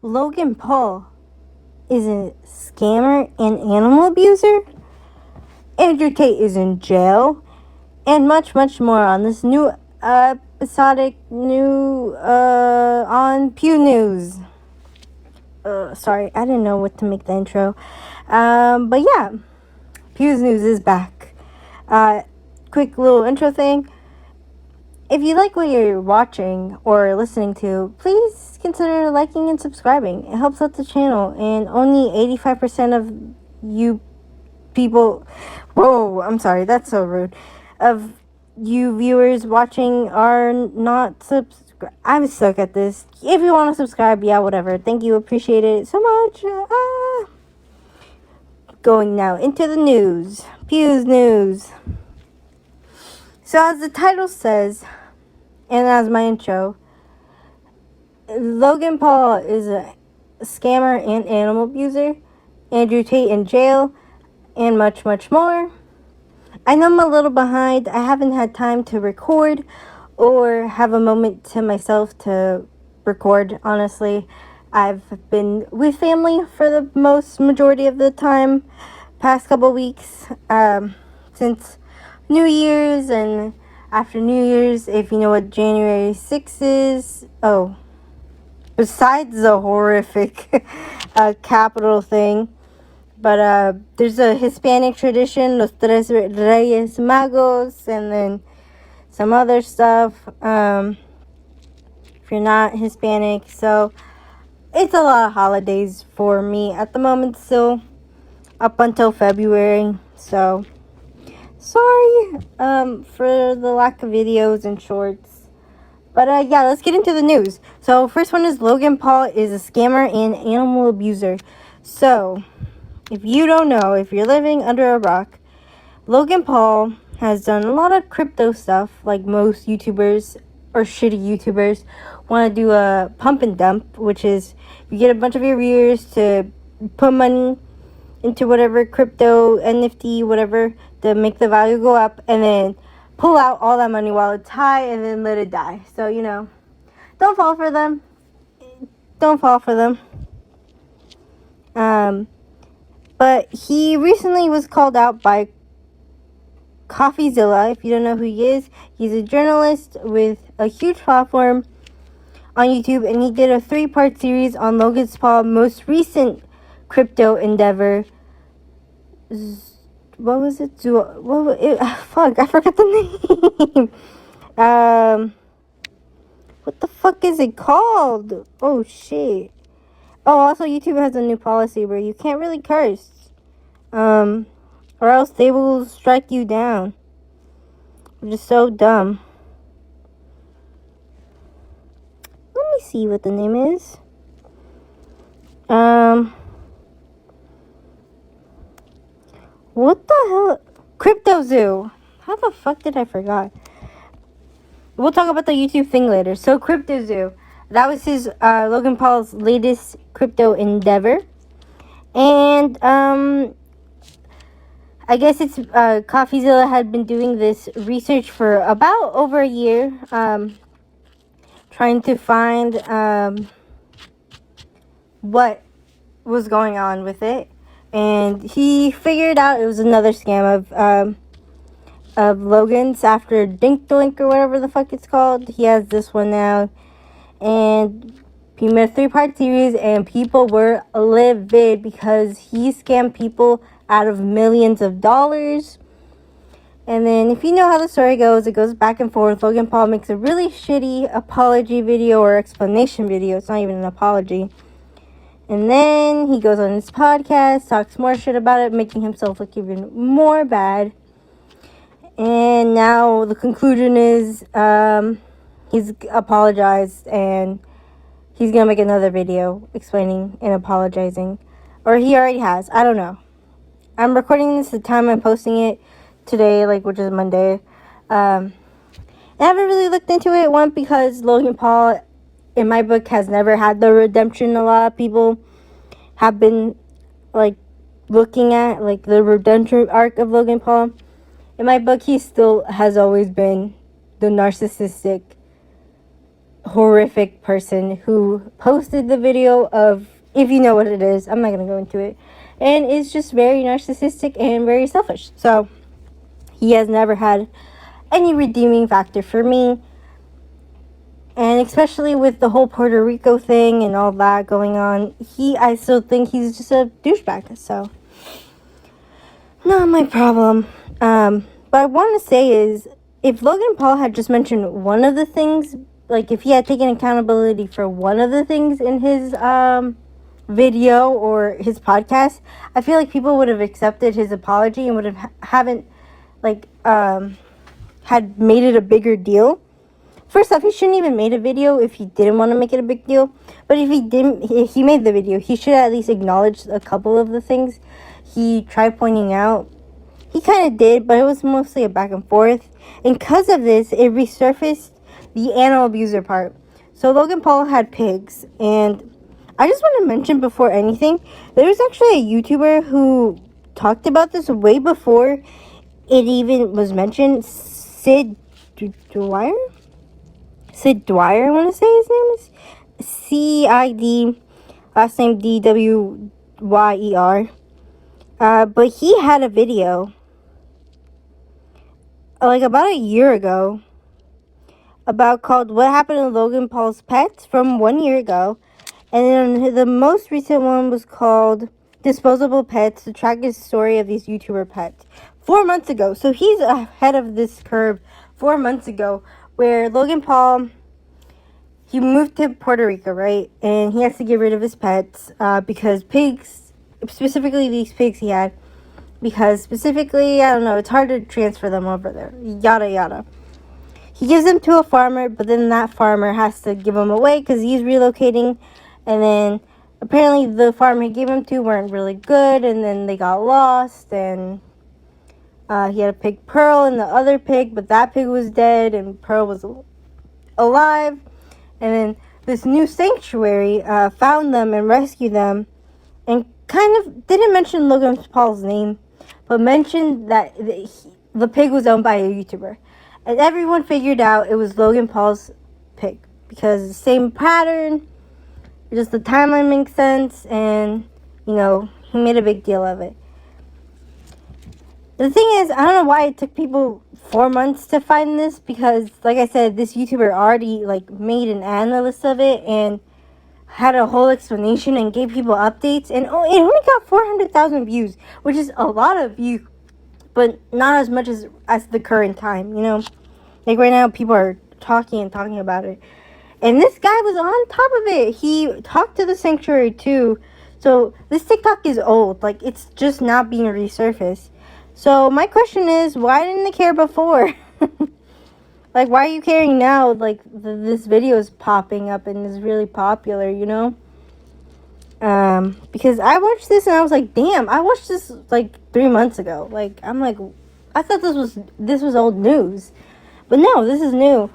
Logan Paul is a scammer and animal abuser. AndrewTate is in jail. And much, much more on this new episodic on Pewz Newz. Sorry, I didn't know what to make the intro. But yeah, Pewz Newz is back. Quick little intro thing. If you like what you're watching or listening to, please consider liking and subscribing. It helps out the channel, and only 85% of you people, whoa, I'm sorry, that's so rude, of you viewers watching are not subscribed. I'm stuck at this. If you want to subscribe, yeah, whatever. Thank you, appreciate it so much. Going now into the news. Pewz Newz. So as the title says, and as my intro, Logan Paul is a scammer and animal abuser. AndrewTate in jail, and much, much more. I know I'm a little behind. I haven't had time to record or have a moment to myself to record, honestly. I've been with family for the majority of the time, past couple weeks, since New Year's and after New Year's, if you know what January 6th is. Oh, besides the horrific Capitol thing, but there's a Hispanic tradition, Los Tres Reyes Magos, and then some other stuff, if you're not Hispanic. So it's a lot of holidays for me at the moment still, up until February. So sorry for the lack of videos and shorts. But yeah, let's get into the news. So first one is Logan Paul is a scammer and animal abuser. So if you don't know, if you're living under a rock, Logan Paul has done a lot of crypto stuff, like most YouTubers or shitty YouTubers want to do a pump and dump, which is you get a bunch of your viewers to put money into whatever crypto, NFT, whatever, to make the value go up, and then pull out all that money while it's high and then let it die. So, you know, don't fall for them. Don't fall for them. But he recently was called out by Coffeezilla. If you don't know who he is, he's a journalist with a huge platform on YouTube, and he did a 3-part series on Logan Paul's most recent crypto endeavor. What was it? Fuck, I forgot the name. What the fuck is it called? Oh shit. Oh, also YouTube has a new policy where you can't really curse. Or else they will strike you down. Which is so dumb. Let me see what the name is. What the hell? Crypto Zoo. How the fuck did I forget? We'll talk about the YouTube thing later. So Crypto Zoo. That was his Logan Paul's latest crypto endeavor. And I guess it's Coffeezilla had been doing this research for about over a year, trying to find what was going on with it, and he figured out it was another scam of Logan's after Dink Doink or whatever the fuck it's called. He has this one now, and he made a 3-part series, and people were livid because he scammed people out of millions of dollars. And then if you know how the story goes, it goes back and forth. Logan Paul makes a really shitty apology video or explanation video. It's not even an apology. And then he goes on his podcast, talks more shit about it, making himself look even more bad. And now the conclusion is he's apologized, and he's going to make another video explaining and apologizing. Or he already has. I don't know. I'm recording this the time I'm posting it today, which is Monday. I haven't really looked into it. One, because Logan Paul, in my book, has never had the redemption a lot of people have been, looking at, the redemption arc of Logan Paul. In my book, he still has always been the narcissistic horrific person who posted the video of, if you know what it is, I'm not going to go into it, and is just very narcissistic and very selfish. So he has never had any redeeming factor for me, and especially with the whole Puerto Rico thing and all that going on, I still think he's just a douchebag. So not my problem. But I want to say is, if Logan Paul had just mentioned one of the things, like if he had taken accountability for one of the things in his video or his podcast, I feel like people would have accepted his apology and would have haven't like had made it a bigger deal. First off, he shouldn't even made a video if he didn't want to make it a big deal. But if he didn't, if he made the video, he should at least acknowledge a couple of the things he tried pointing out. He kind of did, but it was mostly a back and forth. And because of this, it resurfaced the animal abuser part. So Logan Paul had pigs. And I just want to mention before anything, there was actually a YouTuber who talked about this way before it even was mentioned. Sid Dwyer, I want to say his name is. C-I-D, last name D-W-Y-E-R. But he had a video like about a year ago called What Happened to Logan Paul's Pets from 1 year ago. And then the most recent one was called Disposable Pets, the tragic story of these YouTuber pets. 4 months ago. So he's ahead of this curve 4 months ago, where Logan Paul, he moved to Puerto Rico, right? And he has to get rid of his pets because pigs, specifically these pigs he had, because specifically, I don't know, it's hard to transfer them over there, yada yada. He gives them to a farmer, but then that farmer has to give them away because he's relocating. And then apparently the farmer he gave them to weren't really good, and then they got lost. And he had a pig, Pearl, and the other pig, but that pig was dead and Pearl was alive. And then this new sanctuary found them and rescued them, and kind of didn't mention Logan Paul's name, but mentioned that the pig was owned by a YouTuber. And everyone figured out it was Logan Paul's pig because the same pattern, just the timeline makes sense, and, you know, he made a big deal of it. The thing is, I don't know why it took people 4 months to find this, because, like I said, this YouTuber already, like, made an analyst of it and had a whole explanation and gave people updates, and it only got 400,000 views, which is a lot of views, but not as much as the current time, you know? Like, right now, people are talking about it. And this guy was on top of it. He talked to the sanctuary, too. So, this TikTok is old. Like, it's just not being resurfaced. So, my question is, why didn't they care before? Like, why are you caring now? Like, this video is popping up and is really popular, you know? Because I watched this and I was like, damn, I watched this, like, 3 months ago. Like, I'm like, I thought this was old news. But no, this is new.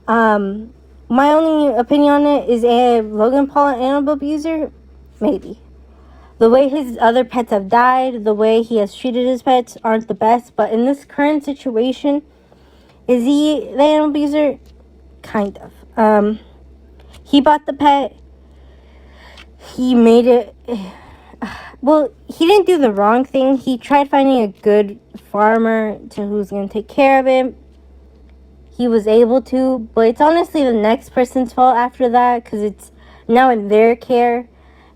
My only opinion on it is Logan Paul an animal abuser? Maybe. The way his other pets have died, the way he has treated his pets aren't the best. But in this current situation, is he the animal abuser? Kind of. He bought the pet. He made it. Well, he didn't do the wrong thing. He tried finding a good farmer who's going to take care of him. He was able to, but it's honestly the next person's fault after that, because it's now in their care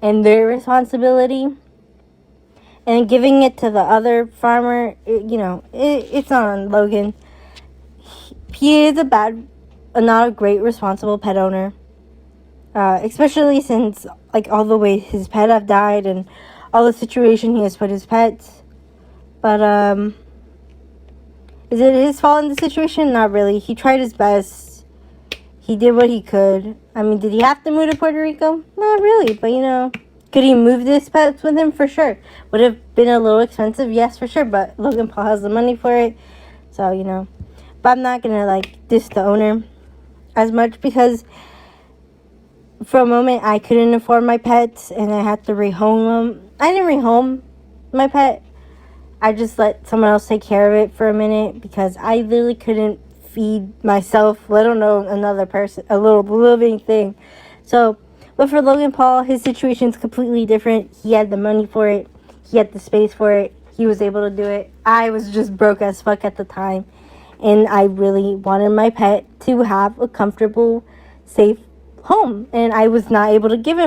and their responsibility. And giving it to the other farmer, it's on Logan. He is not a great responsible pet owner. Especially since, like, all the way his pet have died and all the situation he has put his pets. But, is it his fault in the situation? Not really. He tried his best. He did what he could. I mean, did he have to move to Puerto Rico? Not really, but, could he move his pets with him? For sure. Would have been a little expensive? Yes, for sure, but Logan Paul has the money for it. So, but I'm not gonna, like, diss the owner as much, because for a moment I couldn't afford my pets and I had to rehome them. I didn't rehome my pet. I just let someone else take care of it for a minute because I literally couldn't feed myself, let alone another person, a little living thing. So, but for Logan Paul, his situation's completely different. He had the money for it. He had the space for it. He was able to do it. I was just broke as fuck at the time. And I really wanted my pet to have a comfortable, safe home. And I was not able to give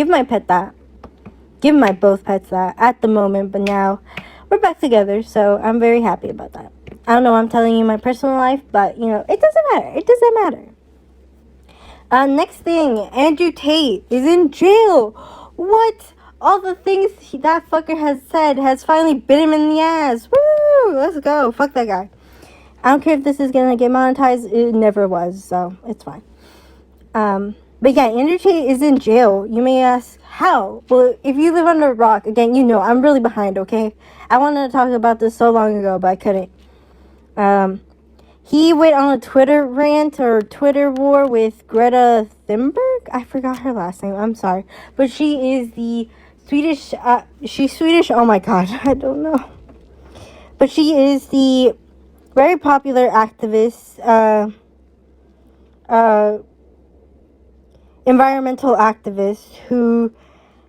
my pet that. Give my both pets that at the moment. But now we're back together. So I'm very happy about that. I don't know, I'm telling you my personal life. But, you know, it doesn't matter. It doesn't matter. Next thing, AndrewTate is in jail. What? All the things that fucker has said has finally bit him in the ass. Woo! Let's go. Fuck that guy. I don't care if this is gonna get monetized. It never was, so it's fine. But yeah, AndrewTate is in jail. You may ask, how? Well, if you live under a rock, again, you know, I'm really behind, okay? I wanted to talk about this so long ago, but I couldn't. He went on a Twitter rant or Twitter war with Greta Thunberg. I forgot her last name. I'm sorry. But she is the Swedish, she's Swedish. Oh my god, I don't know. But she is the very popular activist, environmental activist who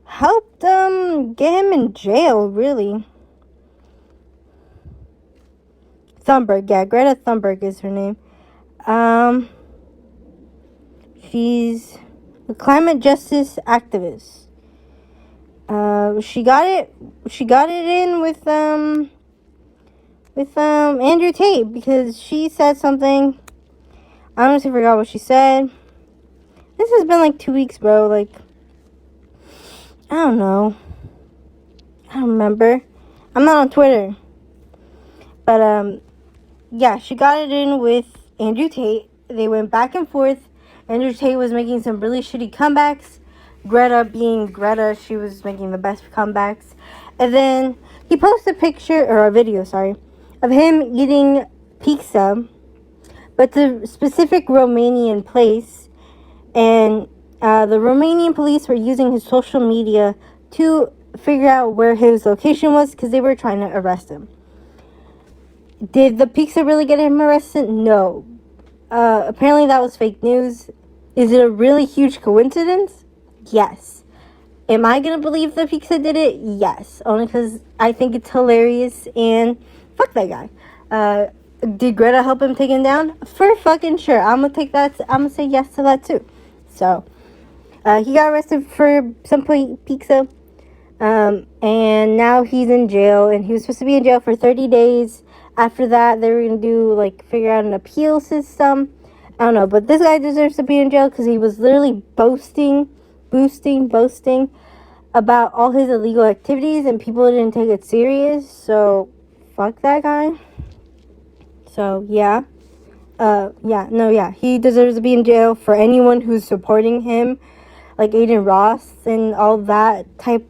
helped get him in jail, really. Thunberg, yeah, Greta Thunberg is her name. She's a climate justice activist. She got it in with AndrewTate because she said something. I honestly forgot what she said. This has been like 2 weeks, bro. Like, I don't know. I don't remember. I'm not on Twitter. But, yeah, she got it in with AndrewTate. They went back and forth. AndrewTate was making some really shitty comebacks. Greta being Greta, she was making the best comebacks. And then he posted a picture, or a video, sorry, of him eating pizza, but the specific Romanian place. And the Romanian police were using his social media to figure out where his location was because they were trying to arrest him. Did the pizza really get him arrested? No. Apparently that was fake news. Is it a really huge coincidence? Yes. Am I going to believe the pizza did it? Yes. Only because I think it's hilarious and fuck that guy. Did Greta help him take him down? For fucking sure. I'm going to take that. I'm going to say yes to that too. So, he got arrested for some pizza. And now he's in jail. And he was supposed to be in jail for 30 days. After that, they were going to do, like, figure out an appeal system. I don't know. But this guy deserves to be in jail because he was literally boasting about all his illegal activities. And people didn't take it serious. So, fuck that guy. So, yeah. He deserves to be in jail. For anyone who's supporting him, like Aiden Ross and all that type.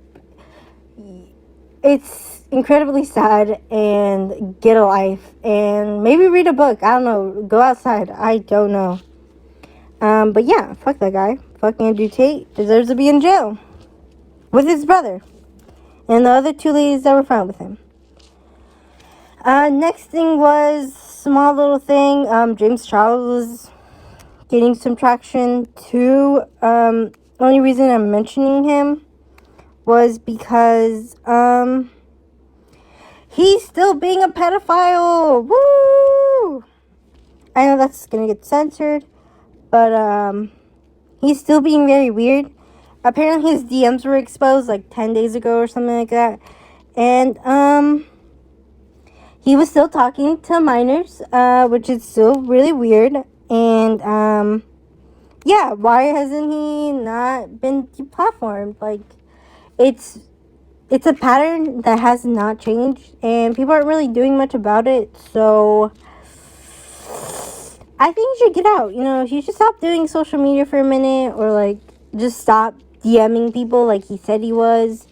It's incredibly sad, and get a life, and maybe read a book. I don't know. Go outside. I don't know. But yeah, fuck that guy. Fuck AndrewTate. Deserves to be in jail with his brother and the other 2 ladies that were found with him. Next thing was small little thing. JamesCharles was getting some traction too. Only reason I'm mentioning him was because he's still being a pedophile. Woo! I know that's gonna get censored, but he's still being very weird. Apparently his DMs were exposed like 10 days ago or something like that, and he was still talking to minors, which is still really weird. And yeah, why hasn't he not been deplatformed? Like, it's a pattern that has not changed, and people aren't really doing much about it. So I think you should get out. You know, you should stop doing social media for a minute, or like just stop DMing people like he said he was,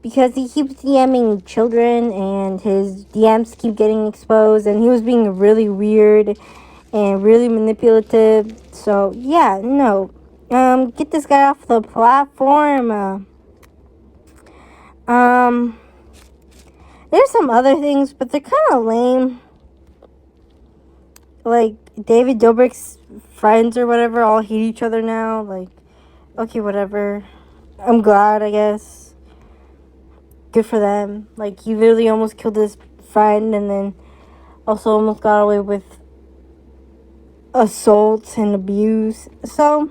because he keeps DMing children and his DMs keep getting exposed, and he was being really weird and really manipulative. So yeah, no, get this guy off the platform. There's some other things, but they're kind of lame. like, David Dobrik's friends or whatever all hate each other now. Like, okay, whatever. I'm glad, I guess. Good for them. Like, he literally almost killed his friend and then also almost got away with assault and abuse. So,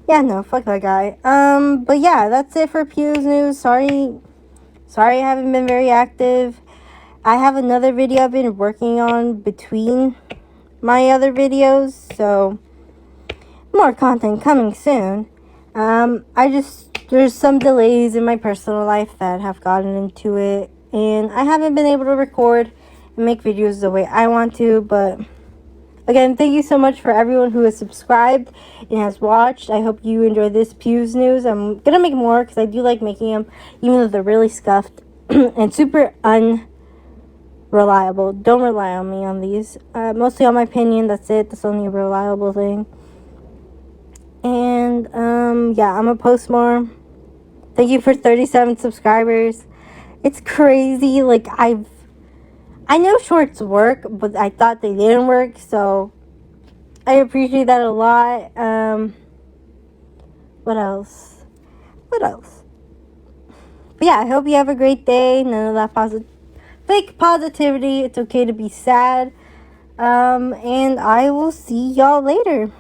yeah, no, fuck that guy. But yeah, that's it for Pewz Newz. Sorry I haven't been very active. I have another video I've been working on between my other videos, so more content coming soon. There's some delays in my personal life that have gotten into it, and I haven't been able to record and make videos the way I want to, but again, thank you so much for everyone who has subscribed and has watched. I hope you enjoyed this Pewz Newz. I'm gonna make more because I do like making them, even though they're really scuffed and super unreliable. Don't rely on me on these. Mostly on my opinion. That's it. That's the only reliable thing. And yeah, I'm gonna post more. Thank you for 37 subscribers. It's crazy. Like, I know shorts work, but I thought they didn't work, so I appreciate that a lot. What else? But yeah, I hope you have a great day. None of that fake positivity. It's okay to be sad. And I will see y'all later.